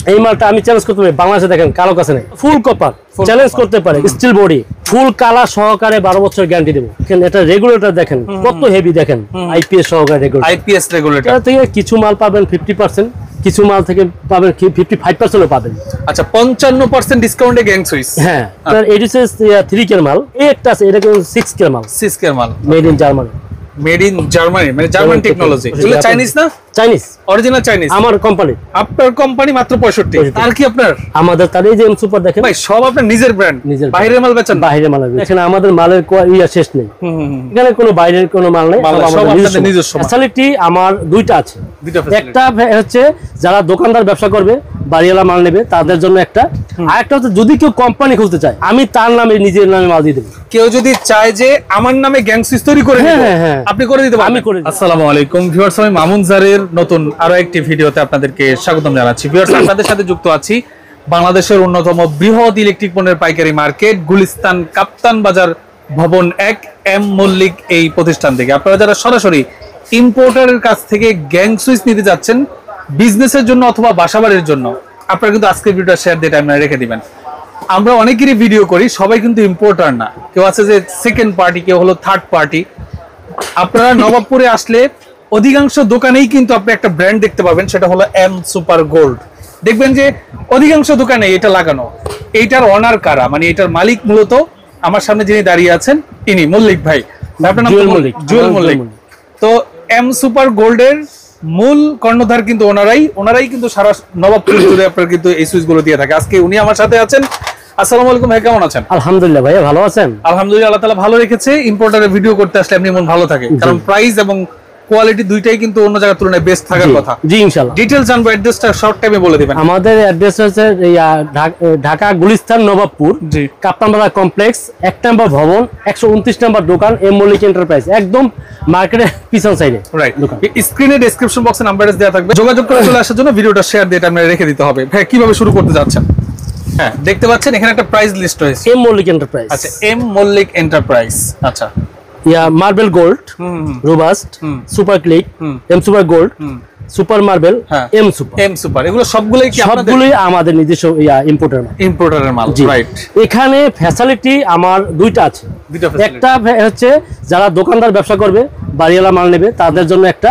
এই মালটা আমি চ্যালেঞ্জ করতে পারি, বাংলাদেশে দেখেন কারো কাছে নেই। ফুল কপার চ্যালেঞ্জ করতে পারে, স্টিল বডি, ফুল কালার সহকারে 12 বছর গ্যারান্টি দেবো। এটা রেগুলেটর দেখেন কত হেভি, দেখেন আইপিএস সহকারে রেগুলেটর। আইপিএস রেগুলেটর থেকে কিছু মাল পাবেন 50%, কিছু মাল থেকে পাবেন 55% পাবেন। আচ্ছা 55% ডিসকাউন্টে গ্যাং সুইচ। হ্যাঁ, এটা হচ্ছে 3 কের মাল। এই একটা আছে, এটা কিন্তু 6 কের মাল। 6 কের মাল, made in Germany. Made in Germany মানে জার্মান টেকনোলজি। এগুলো চাইনিজ না? Chinese, original Chinese. আমার কোম্পানি। আপনার কোম্পানি মাত্র 65। আর কি আপনার? আমাদের তার এই যে এম সুপার দেখেন ভাই, সব আপনার নিজের ব্র্যান্ড, বাইরের মাল বেচেন? বাইরের মাল। এখানে আমাদের মালের শেষ নেই, এখানে কোনো বাইরের কোনো মাল নেই, সব আমাদের নিজস্ব। ফ্যাসিলিটি আমার দুইটা আছে। একটা হচ্ছে যারা দোকানদার ব্যবসা করবে, বাড়িওয়ালা মাল নেবে তাদের জন্য একটা, আর একটা হচ্ছে যদি কেউ কোম্পানি খুলতে চায় আমি তার নামে নিজের নামে মাল দিয়ে দেবো। কেউ যদি চায় যে আমার নামে গ্যাং সুইচ তৈরি করে দিতে, আপনি করে দিতে পারবেন। আমি করে দিই। আসসালামু আলাইকুম ভিউয়ার্স, আমি মামুন জারের নতুন আরো একটি ভিডিওতে আপনাদেরকে স্বাগতম জানাচ্ছি। ভিউয়ার্স, আপনাদের সাথে যুক্ত আছি বাংলাদেশের অন্যতম বৃহৎ ইলেকট্রিক পণ্যের পাইকারি মার্কেট গুলিস্তান কাপ্তান বাজার ভবন 1 এম মল্লিক এই প্রতিষ্ঠান থেকে। আপনারা যারা সরাসরি ইম্পোর্টারের কাছ থেকে গ্যাং সুইচ নিতে যাচ্ছেন বিজনেসের জন্য অথবা বাসাবাড়ির জন্য, আপনারা কিন্তু আজকের ভিডিওটা শেয়ার দিয়ে টাইমলাইনে রেখে দিবেন। আমরা অনেকেরই ভিডিও করি, সবাই কিন্তু ইম্পোর্টার না, কেউ আছে যে সেকেন্ড পার্টি, কেউ হলো থার্ড পার্টি। আপনারা নবাবপুরে আসলে অধিকাংশ দোকানেই কিন্তু আপনি একটা ব্র্যান্ড দেখতে পাবেন, সেটা হলো এম সুপার গোল্ড। দেখবেন যে অধিকাংশ দোকানে এটা লাগানো। এইটার অনার কারা, মানে এটার মালিক মূলত আমার সামনে যিনি দাঁড়িয়ে আছেন ইনি মল্লিক ভাই। আপনার নাম জুয়েল মল্লিক। তো এম সুপার গোল্ডের মূল কর্ণধার কিন্তু ওনারাই কিন্তু সারা নবাবপুর জুড়ে আপনার কিন্তু এই সুইচ গুলো দিয়ে থাকে। আজকে উনি আমার সাথে আছেন। আসসালামু আলাইকুম ভাই, কেমন আছেন? আলহামদুলিল্লাহ ভাইয়া, ভালো আছেন? আলহামদুলিল্লাহ, আল্লাহ তাআলা ভালো রেখেছে। ইম্পোর্টারের ভিডিও করতে আসলে এমনি মন ভালো থাকে, কারণ প্রাইস এবং কোয়ালিটি দুইটাই কিন্তু অন্য জায়গার তুলনায় বেস্ট থাকার কথা। জি ইনশাআল্লাহ। ডিটেইলস জানবো, অ্যাড্রেসটা শর্ট টাইমে বলে দিবেন। আমাদের অ্যাড্রেস হচ্ছে ঢাকা গুলিস্তান নবাবপুর কাপ্তান বাজার কমপ্লেক্স 1 নম্বর ভবন 129 নম্বর দোকান এম মল্লিক এন্টারপ্রাইজ, একদম মার্কেটের পিছন সাইডে। রাইট, স্ক্রিনে ডেসক্রিপশন বক্সে নাম্বার দেওয়া থাকবে, যোগাযোগ করে চলে আসার জন্য ভিডিওটা শেয়ার দিয়ে টাইমে রেখে দিতে হবে। ভাই কিভাবে শুরু করতে যাচ্ছেন? হ্যাঁ, দেখতে পাচ্ছেন এখানে একটা প্রাইস লিস্ট রয়েছে, এম মল্লিক এন্টারপ্রাইজ। আচ্ছা, এম মল্লিক এন্টারপ্রাইজ। আচ্ছা, marble gold, robust, super click, M super gold, super marble, M super, এগুলো সবগুলোই আমাদের নিজস্ব ইম্পোর্টারের মাল। রাইট, এখানে ফ্যাসিলিটি আমার দুইটা আছে। একটা হচ্ছে যারা দোকানদার ব্যবসা করবে, বাড়িওয়ালা মাল নেবে তাদের জন্য একটা,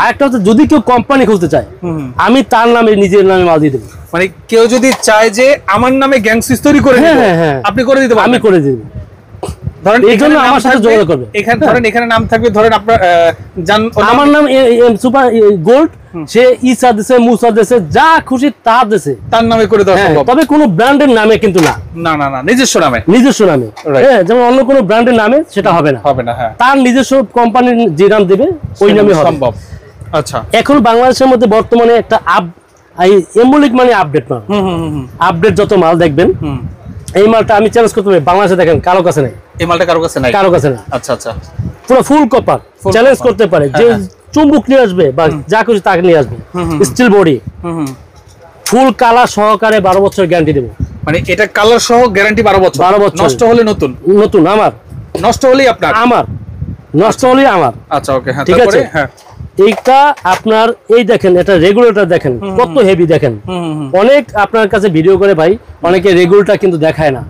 আর একটা হচ্ছে যদি কেউ কোম্পানি খুলতে চায় আমি তার নামে নিজের নামে মাল দিয়ে দেবো। মানে কেউ যদি চায় যে আমার নামে গ্যাং সুইচ তৈরি করে দিতে, আপনি করে দিতে পারবেন। আমি করে দিব। ধরেন এখানে আমার সাথে যোগাযোগ করবে, এখানে ধরেন এখানে নাম থাকবে, ধরেন আপনার আমার নাম এম সুপার গোল্ড, সে ইসা দেশে মুসা দেশে যা খুশি তা দেশে তার নামে করে দেওয়া সম্ভব, তবে কোনো ব্র্যান্ডের নামে কিন্তু না। না না না, নিজস্ব নামে, নিজস্ব নামে। হ্যাঁ, যেমন অন্য কোনো ব্র্যান্ডের নামে সেটা হবে না, হবে না। হ্যাঁ, তার নিজস্ব কোম্পানির যে নাম দেবে ওই নামে হবে সম্ভব। আচ্ছা, এখন বাংলাদেশের মধ্যে বর্তমানে একটা এম মল্লিক মানে আপডেট মাল, আপডেট যত মাল দেখবেন এই মালটা আমি চ্যালেঞ্জ করতে পারি, বাংলাদেশে দেখেন কারো কাছে নাই। এই মালটা কারো কাছে নাই, কারো কাছে নাই। আচ্ছা আচ্ছা, পুরো ফুল কপার চ্যালেঞ্জ করতে পারে, যে চুম্বক নিয়ে আসবে বা যা কিছু তাকে নিয়ে আসবে, স্টিল বডি, ফুল কালার সহকারে 12 বছর গ্যারান্টি দেবো। মানে এটা কালার সহ গ্যারান্টি 12 বছর। 12 বছর, নষ্ট হলে নতুন, নতুন আমার, নষ্ট হলেই আপনার, আমার নষ্ট হলেই আমার। আচ্ছা ওকে, হ্যাঁ ঠিক আছে। হ্যাঁ, এইটা আপনার এই দেখেন, এটা রেগুলেটর দেখেন কত হেভি, দেখেন অনেক আপনার কাছে ভিডিও করে ভাই, অনেকে রেগুলেটর কিন্তু দেখায় না।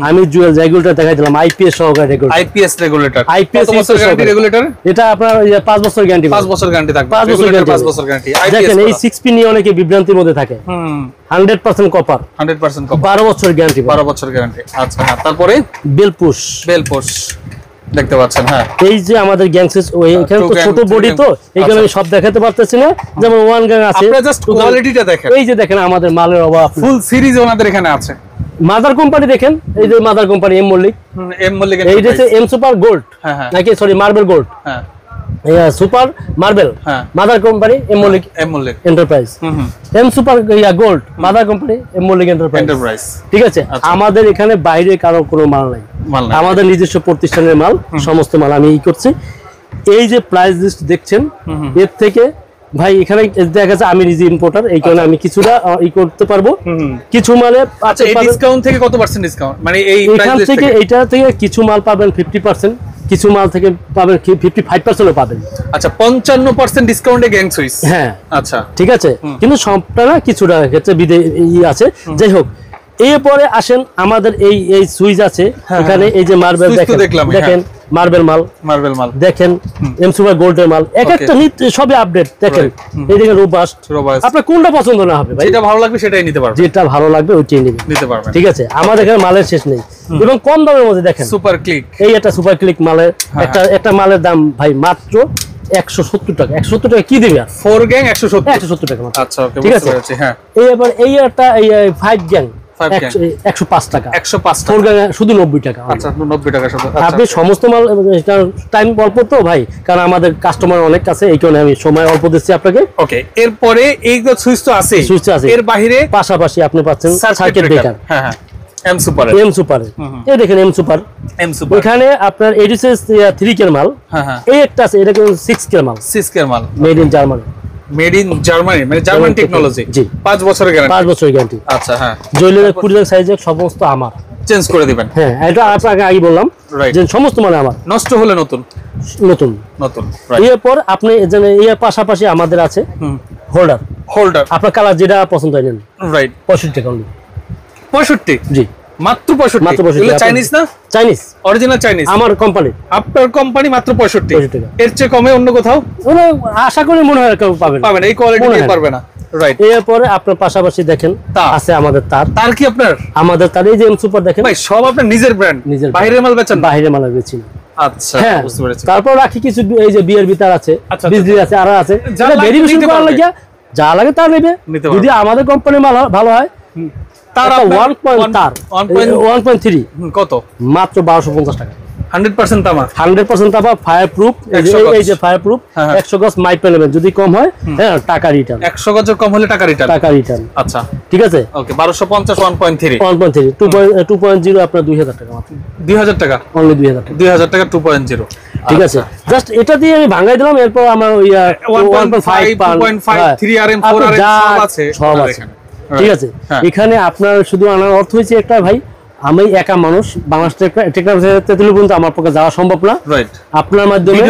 আমি জুয়েল রেগুলেটর দেখাই দিলাম, আইপিএস সহকারে regulator. IPS regulator, IPS regulator, এটা আপনার 5 বছর গ্যারান্টি, 5 বছর গ্যারান্টি থাকবে, 5 বছর গ্যারান্টি, 5 বছর গ্যারান্টি। দেখেন এই 6 পি নিয়ে অনেকে বিভ্রান্তির মধ্যে থাকে। 100% কপার, 100% কপার, 12 বছর গ্যারান্টি, 12 বছর গ্যারান্টি। আচ্ছা, তারপরে বেলপুশ, বেলপুশ দেখতে পাচ্ছেন। হ্যাঁ, এই যে আমাদের গ্যাং সুইচ, এখানে তো ছোট বডি, তো এইখানে আমি সব দেখাতে পারতেছি না, যেমন ওয়ান গ্যাং আছে, আপনারা জাস্ট কোয়ালিটিটা দেখেন। এই যে দেখেন আমাদের মালের অভাব, ফুল সিরিজ ওনাদের এখানে আছে। মাদার কোম্পানি দেখেন, এই যে mother company M Mallick, M Mallick, এই যে এম সুপার গোল্ড, হ্যাঁ নাকি সরি মার্বেল গোল্ড, হ্যাঁ super marble, mother company M Mallick, M Mallick Enterprise, M super gold mother company M Mallick Enterprise. ঠিক আছে, আমাদের এখানে বাইরে কারো কোনো মাল নাই, আমাদের নিজস্ব প্রতিষ্ঠানের মাল, সমস্ত মাল আমি করছি। এই যে প্রাইস লিস্ট দেখছেন, এর থেকে ভাই এখানে দেখা যাচ্ছে আমি নিজে ইম্পোর্টার, এই কারণে আমি কিছুটা করতে পারবো কিছু মালে। আচ্ছা, এই ডিসকাউন্ট থেকে কত পার্সেন্ট ডিসকাউন্ট, মানে এই এখান থেকে এইটা থেকে কিছু মাল পাবেন 50%, কিছু মাল থেকে পাবেন 55% পাবেন। আচ্ছা 55% ডিসকাউন্টে গ্যাং সুইচ। হ্যাঁ আচ্ছা ঠিক আছে, কিন্তু সবটা না, কিছুটা ক্ষেত্রে আছে। যাই হোক, এরপরে আসেন আমাদের এই সুইচ আছে এখানে, এই যে মার্বেল দেখেন মার্বেল মাল দেখেন, এম সুপার গোল্ডের মাল, এক একটা সবই আপডেট দেখেন। এই দেখেন রোবাস্ট, আপনার কোনটা পছন্দ না হবে ভাই, যেটা ভালো লাগবে সেটাই নিতে পারবেন, যেটা ভালো লাগবে ওইটাই নিতে পারবেন। ঠিক আছে, আমাদের এখানে মালের শেষ নেই এবং কম দামের মধ্যে দেখেন সুপার ক্লিক, এই একটা সুপার ক্লিক মালের একটা মালের দাম ভাই মাত্র 170 টাকা। 170 টাকা কি দিবে? 4 গ্যাং 170 টাকা। আচ্ছা ওকে, বুঝতে পেরেছি। হ্যাঁ, এবার এই একটা 5 গ্যাং 105 টাকা, 105 4 গ্যাং শুধু 90 টাকা। আচ্ছা 90 টাকা শুধু। আপনি সমস্ত মাল, টাইম অল্প তো ভাই, কারণ আমাদের কাস্টমার অনেক আছে, এই কারণে আমি সময় অল্প দিচ্ছি আপনাকে। ওকে, এরপরে এই যে সুইচ তো আছে, এর বাইরে পাশাপাশি আপনি পাচ্ছেন সার্কিট ব্রেকার। হ্যাঁ হ্যাঁ, এম সুপার এই দেখেন এম সুপার, এখানে আপনার 3 কে মাল। এই একটা আছে, এটা কিন্তু 6 কে মাল, মেড ইন জার্মানি, মানে জার্মান টেকনোলজি। 5 বছরের গ্যারান্টি। আচ্ছা হ্যাঁ, জয়েলের কুরিয়ার সাইজের সমস্ত আমার চেঞ্জ করে দিবেন। হ্যাঁ, এটা আপনাকে আগে বললাম যে সমস্ত মানে আমার, নষ্ট হলে নতুন। এরপর আপনি এর পাশাপাশি আমাদের আছে হোল্ডার, আপনার কালার যেটা পছন্দ হয় নেন। রাইট, 65 টাকা। 65? জি, মাত্র 65। চাইনিজ না? Chinese, original Chinese. আমার কোম্পানি, আপনার কোম্পানি মাত্র 65 টাকা। এর চেয়ে কমে অন্য কোথাও আশা করি মনে হয় কেউ পাবেন, এই কোয়ালিটি নিতে পারবে না। রাইট, এরপরে আপনার পাশাপাশি দেখেন আছে আমাদের তার কি আপনার? আমাদের তার এই যে এম সুপার দেখেন ভাই, সব আপনার নিজের ব্র্যান্ড, বাইরের মাল বেচেন? বাইরের মাল বেচি না। আচ্ছা, বুঝতে পেরেছি। তারপর রাখি কিছু এই যে বিয়ের ভিতর আছে, বিজলি আছে, আর আছে, ভেরিফিকেশন করার লাগে যা লাগে তা নেবে। যদি আমাদের কোম্পানির মাল ভালো হয়, তার 1.3 কত? মাত্র 1250 টাকা। 100% তামা, 100% তামা, ফায়ার প্রুফ। এই যে ফায়ার প্রুফ, 100 গজ মাইপ নেবেন, যদি কম হয় হ্যাঁ টাকা রিটার্ন। 100 গজের কম হলে টাকা রিটার্ন। আচ্ছা ঠিক আছে, ওকে। 1250 1.3 2.0 আপনার 2000 টাকা মাত্র। 2000 টাকা অনলি 2000 টাকা 2.0। ঠিক আছে, জাস্ট এটা দিয়ে আমি ভাঙাই দিলাম। এরপর আমার ওই 1.5 2.5 3RM 4RM সব আছে। ঠিক আছে, এখানে আপনার শুধু আনার অর্থ হয়েছে একটা, ভাই আমি একা মানুষ, বাংলাদেশ টেকনাফ তেতুলিয়া পর্যন্ত আমার পক্ষে যাওয়া সম্ভব না। আপনার মাধ্যমে,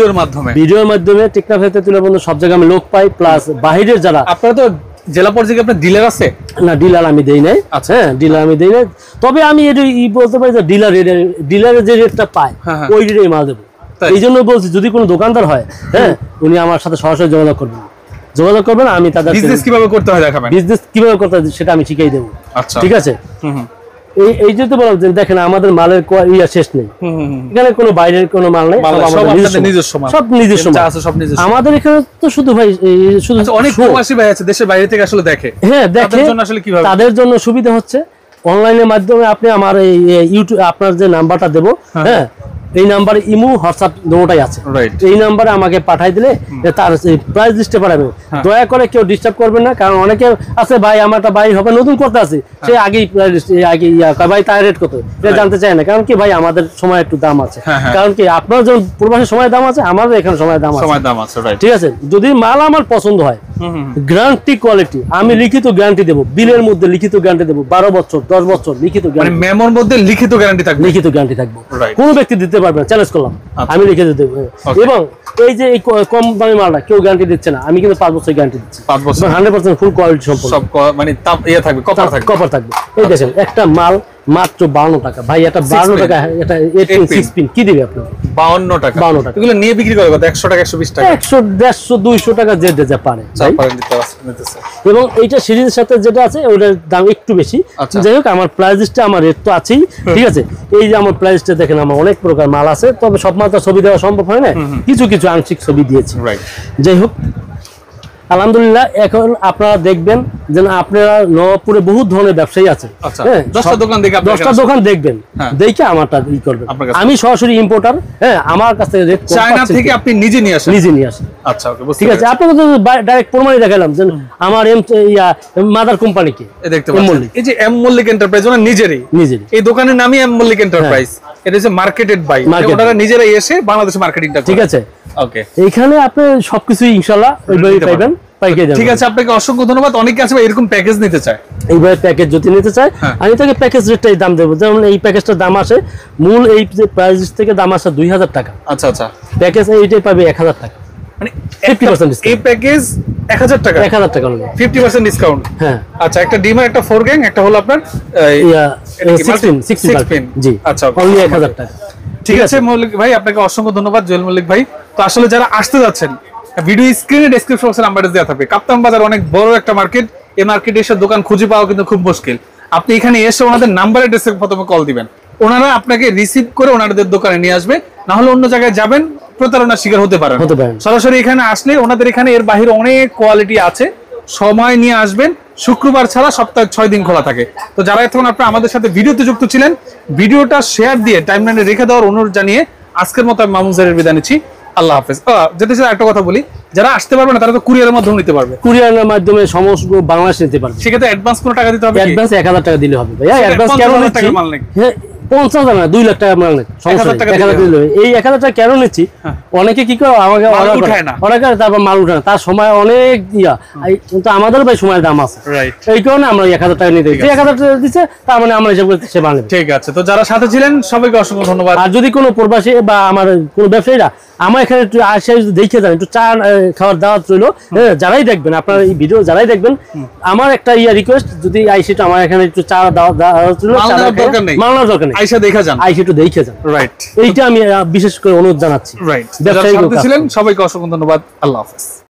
ভিডিওর মাধ্যমে টেকনাফ তেতুলিয়া পর্যন্ত সব জায়গায় আমি লোক পাই, প্লাস বাহিরের যারা। আপনারা তো জেলা পর্যায়ে আপনার ডিলার আছে? না, ডিলার আমি দেই নাই। হ্যাঁ, ডিলার আমি দেই নাই, তবে আমি এটা বলতে পারি যে ডিলারের যে রেটটা পায় ওই রেটেই মাল দেবো। এই জন্য বলছি, যদি কোনো দোকানদার হয় হ্যাঁ, উনি আমার সাথে সরাসরি যোগাযোগ করবেন, আমি তাদের বিজনেস কিভাবে করতে হয় দেখাবেন, সেটা আমি শিখিয়ে দেবো। আচ্ছা ঠিক আছে। এই যে তো বললাম যে দেখেন আমাদের মালের শেষ নেই, এখানে কোনো বাইরের কোনো মাল নেই, সব নিজস্ব। আমাদের এখানে তো শুধু ভাই শুধু অনেক প্রবাসী ভাই আছে দেশের বাইরে থেকে আসলে দেখে। হ্যাঁ, দেখে, তাদের জন্য সুবিধা হচ্ছে অনলাইনের মাধ্যমে আপনি আমার এই ইউটিউব, আপনার যে নাম্বারটা দেবো, হ্যাঁ এই নাম্বারে ইমো হোয়াটসঅ্যাপ দুটোই আছে। এই নাম্বারে আমাকে পাঠাই দিলে তার প্রাইস লিস্টে পাঠাবে। দয়া করে কেউ ডিস্টার্ব করবেন না, কারণ অনেকে আছে ভাই আমারটা ভাই হবে নতুন করতে আছে, সে আগেই ভাই তার রেট কত এটা জানতে চায় না। কারণ কি ভাই, আমাদের সময় একটু দাম আছে, কারণ কি আপনার যখন প্রবাসী সময় দাম আছে, আমাদের এখানে সময় দাম আছে। ঠিক আছে, যদি মাল আমার পছন্দ হয়, গ্যারান্টি কোয়ালিটি, আমি লিখিত গ্যারান্টি দেবো, বিলের মধ্যে লিখিত গ্যারান্টি দেবো, 12 বছর 10 বছর লিখিত গ্যারান্টি, মেমোর মধ্যে লিখিত গ্যারান্টি থাকবে। কোনো ব্যক্তি দিতে পারবে না, চ্যালেঞ্জ করলাম, আমি লিখে দিতে দেবো। এবং এই যে এই কম দামি মালটা কেউ গ্যারান্টি দিচ্ছে না, আমি কিন্তু 5 বছর গ্যারান্টি দিচ্ছি, 5 বছর 100% ফুল কোয়ালিটি সম্পন্ন, সব মানে কপার থাকবে। এই দেখেন একটা মাল মাত্র 52 টাকা। ভাই এটা 52 টাকা, এটা 6 পিন কি দিবে আপনি? 52 টাকা। এগুলো নিয়ে বিক্রি করে কত? 100 টাকা 120 টাকা, 100 150 200 টাকা যে যা পারে নিতেছে। এবং এইটা সিরিজের সাথে যেটা আছে ওটার দাম একটু বেশি। যাই হোক, আমার প্রাইস লিস্টে আমার রেট তো আছেই। ঠিক আছে, এই যে আমার প্রাইস লিস্টে দেখেন আমার অনেক প্রকার মাল আছে, তবে সব মাল তো ছবি দেওয়া সম্ভব হয় না, কিছু আংশিক ছবি দিয়েছি। যাই হোক, আলহামদুলিল্লাহ। এখন আপনারা দেখবেন যে আপনারা নবাবপুরে বহু ধরনের ব্যবসায়ী আছে, 10টা দোকান দেখবেন, দেখে আমারটা ই করবেন। আমি সরাসরি ইম্পোর্টার, হ্যাঁ, আমার কাছ থেকে রেট চায়না থেকে আপনি নিজে নিয়ে আসেন। আচ্ছা ওকে, ঠিক আছে। আপনাকে তো ডাইরেক্ট প্রমাণই দেখালাম যে আমার মাদার কোম্পানিকে দেখতে পাচ্ছেন, এই যে এম মল্লিক এন্টারপ্রাইজ, ওনার নিজেরই এই দোকানের নামই এম মল্লিক এন্টারপ্রাইজ। এটা হচ্ছে মার্কেটেড বাই, ওনারা নিজেরাই এসে বাংলাদেশে মার্কেটিংটা করে। ঠিক আছে, ওকে। এইখানে আপনি সবকিছু ইনশাআল্লাহ ওইভাবেই পাবেন। পাইকারি দামে। ঠিক আছে, আপনাকে অসংখ্য ধন্যবাদ। অনেকে আছে এরকম প্যাকেজ নিতে চায়, এইভাবে প্যাকেজ যদি নিতে চায় আমি তাকে প্যাকেজ রেটটাই দাম দেবো। যেমন এই প্যাকেজটার দাম আসে মূল এই প্রাইস থেকে দাম আসে 2000 টাকা। আচ্ছা আচ্ছা, প্যাকেজ এইটাই পাবে 1000 টাকা, মানে 50% ডিসকাউন্ট। এই প্যাকেজ 1000 টাকা, 1000 টাকা হলো 50% ডিসকাউন্ট। হ্যাঁ আচ্ছা, একটা ডিমার, একটা 4 গ্যাং, একটা হলো আপনার 16 পিন। জি আচ্ছা, অনলি 1000 টাকা। ঠিক আছে মল্লিক ভাই, আপনাকে অসংখ্য ধন্যবাদ জুয়েল মল্লিক ভাই। তো আসলে যারা আসতে যাচ্ছেন, ভিডিও স্ক্রিনে ডেসক্রিপশন বক্সে নাম্বার দেওয়া থাকবে। কাপ্তান বাজার অনেক বড় একটা মার্কেট, এই মার্কেটে এসে দোকান খুঁজে পাওয়া কিন্তু খুব মুশকিল। আপনি এখানে এসে ওনাদের নাম্বারে প্রথমে কল দিবেন, ওনারা আপনাকে রিসিভ করে ওনাদের দোকানে নিয়ে আসবে। না হলে অন্য জায়গায় যাবেন, প্রতারণার শিকার হতে পারেন। সরাসরি এখানে আসলে ওনাদের এখানে এর বাইরে অনেক কোয়ালিটি আছে। সময় নিয়ে আসবেন, শুক্রবার ছাড়া সপ্তাহে 6 দিন খোলা থাকে। তো যারা এখন আপনারা আমাদের সাথে ভিডিওতে যুক্ত ছিলেন, ভিডিওটা শেয়ার দিয়ে টাইমলাইনে রেখে দেওয়ার অনুরোধ জানিয়ে আজকের মতো আমি মামুন জারের বিদায় নিচ্ছি। আল্লাহ হাফেজ। যেতে চাই একটা কথা বলি, যারা আসতে পারবে না তারা তো কুরিয়ারের মাধ্যমে নিতে পারবে। কুরিয়ারের মাধ্যমে সমস্ত বাংলাদেশ নিতে পারবে। সেক্ষেত্রে অ্যাডভান্স কোনো টাকা দিতে হবে? অ্যাডভান্স 1000 টাকা দিলে হবে ভাইয়া। অ্যাডভান্স কেন নিচ্ছি? 50,000 না 2 লাখ টাকা মাল নেই, সমস্যা নেই, 1000 টাকা দিলে। এই 1000 টাকা কেন নিচ্ছি? অনেকে কি করে আমাকে অর্ডার করে তারপর মাল উঠায় না, তার সময় অনেক কিন্তু আমাদের ভাই সময়ের দাম আছে, এই কারণে আমরা 1000 টাকা নিতে। যে 1000 টাকা দিচ্ছে তার মানে আমরা হিসাব করতে সে মাল নেবে। ঠিক আছে, তো যারা সাথে ছিলেন সবাইকে অসংখ্য ধন্যবাদ। আর যদি কোনো প্রবাসী বা আমার কোনো ব্যবসায়ীরা আমার এখানে একটু আসে দেখে যান, একটু চা খাওয়ার দাওয়াত রইলো। যারাই দেখবেন, আপনার এই ভিডিও যারাই দেখবেন, আমার একটা রিকোয়েস্ট, যদি আইসিটা আমার এখানে একটু চা দাওয়াত রইলো, মালার দরকার নেই, আইসা দেখে যান, আইসা একটু দেখে যান। রাইট, এইটা আমি বিশেষ করে অনুরোধ জানাচ্ছি। রাইট, যারা সাথে ছিলেন সবাইকে অসংখ্য ধন্যবাদ। আল্লাহ হাফেজ।